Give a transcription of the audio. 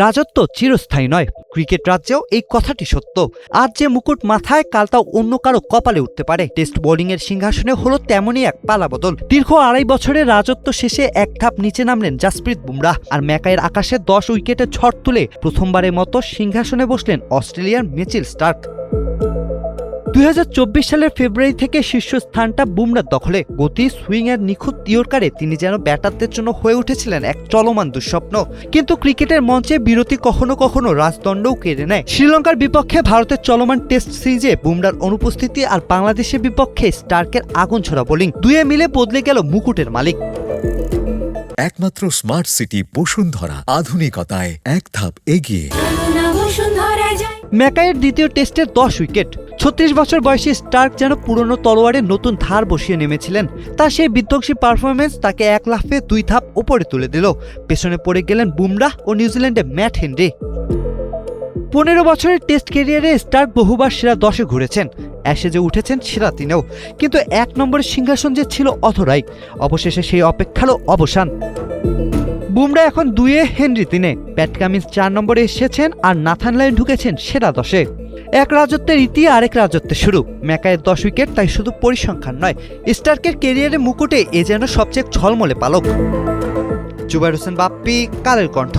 রাজত্ব চিরস্থায়ী নয়, ক্রিকেট রাজ্যেও এই কথাটি সত্য। আজ যে মুকুট মাথায়, কাল তাও অন্য কারো কপালে উঠতে পারে। টেস্ট বোলিংয়ের সিংহাসনে হলো তেমনই এক পালাবদল। দীর্ঘ 2.5 বছরের রাজত্ব শেষে এক ধাপ নিচে নামলেন জাসপ্রীত বুমরাহ, আর ম্যাকাইয়ের আকাশে 10 উইকেটে ঝড় তুলে প্রথমবারের মতো সিংহাসনে বসলেন অস্ট্রেলিয়ার মিচেল স্টার্ক। 2024 সালের ফেব্রুয়ারি থেকে শীর্ষস্থানটা বুমরার দখলে। গতি, সুইং এর নিখুঁত ইয়র্কারে তিনি যেন ব্যাটারদের জন্য হয়ে উঠেছিলেন এক চলমান দুঃস্বপ্ন। কিন্তু ক্রিকেটের মঞ্চে বিরতি কখনো কখনো রাজদণ্ডও কেড়ে নেয়। শ্রীলঙ্কার বিপক্ষে ভারতের চলমান টেস্ট সিরিজে বুমরার অনুপস্থিতি আর বাংলাদেশের বিপক্ষে স্টার্কের আগুন ছড়া বোলিং, দুয়ে মিলে বদলে গেল মুকুটের মালিক। একমাত্র স্মার্ট সিটি বসুন্ধরা, আধুনিকতায় এক ধাপ এগিয়ে। ম্যাকাইয়ের দ্বিতীয় টেস্টের 10 উইকেট। 36 বছর বয়সী স্টার্ক যেন পুরনো তলোয়ারে নতুন ধার বসিয়ে নেমেছিলেন। তার সেই বিধ্বংসী পারফরমেন্স তাকে এক লাফে 2 ধাপ উপরে তুলে দিল। পেছনে পড়ে গেলেন বুমরাহ ও নিউজিল্যান্ডের ম্যাট হেনরি। 15 বছরের টেস্ট ক্যারিয়ারে স্টার্ক বহুবার সেরা 10-এ ঘুরেছেন, অ্যাশেজে উঠেছেন সেরা 3-এও, কিন্তু 1 নম্বরের সিংহাসন যে ছিল অধরাই। অবশেষে সেই অপেক্ষারও অবসান। বুমরাহ এখন 2-এ, হেনরি 3-এ, প্যাট কামিন্স 4 নম্বরে এসেছেন, আর নাথান লায়ন ঢুকেছেন সেরা 10-এ। এক রাজত্বের ইতি, আরেক রাজত্বের শুরু। ম্যাকাইয়ের 10 উইকেট তাই শুধু পরিসংখ্যান নয়, স্টার্কের ক্যারিয়ারে মুকুটে এ যেন সবচেয়ে ঝলমলে পালক। জুবায়ের হোসেন বাপ্পি, কালের কণ্ঠ।